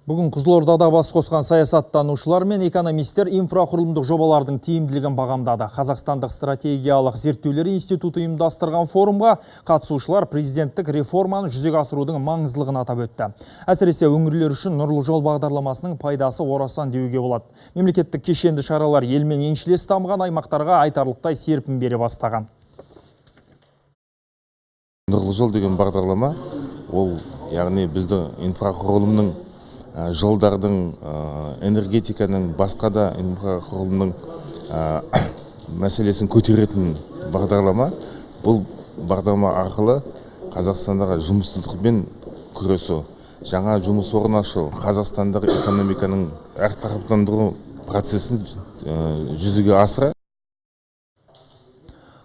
Бүгін Қызылордада бас қосқан саясаттанушылар мен экономистер инфрақұрылымдық жобалардың тиімділігін бағамдады. Қазақстандық стратегиялық зерттеулер институты ұйымдастырған форумға қатысушылар президенттік реформаны жүзеге асырудың маңыздылығын атап өтті. Әсіресе өңірлер үшін нұрлы жол бағдарламасының пайдасы орасан деуге болады. Мемлекеттік кешенді шаралар елмен еншілес дамыған аймақтарға айтарлықтай серпін бере бастаған. Нұрлы жол деген бағдарлама ол яғни біздің инфрақұрылымның жолдардың, энергетиканың, басқа да инфрақұрылымның мәселесін көтеретін бағдарлама. Бұл бағдарлама арқылы Қазақстандағы жұмыссыздықпен күресу, жаңа жұмыс орнын ашу, Қазақстандағы экономиканың әртараптандыру процесін жүзеге асыра.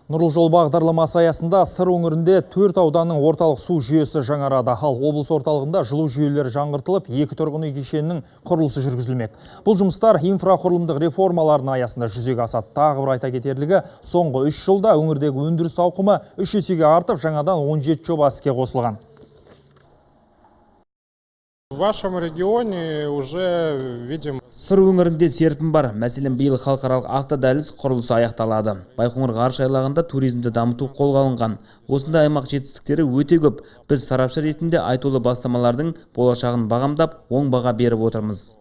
Нұрлы жол бағдарламасы аясында Сыр өңірінде 4 ауданның орталық су жүйесі жаңарады. Ал облыс орталығында жылу жүйелері жаңғыртылып, 2 тұрғын үй кешенінің құрылысы жүргізілмек. Бұл жұмыстар инфрақұрылымдық реформалардың аясында жүзеге асады. Тағы бір айта кетерлігі, соңғы 3 жылда өңірдегі өндіріс ауқымы 3 есеге артып, жаңадан 17 жоба іске қосылған. В вашем регионе уже видим. Сыр өңірінде серпін бар. Мәселен, биыл халықаралық автодәліз құрылысы аяқталады. Байқоңыр ғарыш айлағында туризмді дамыту қолға алынған. Осындай аймақ жетістіктері өте көп. Біз сарапшы ретінде айтулы бастамалардың болашағын бағамдап, оң баға беріп отырмыз.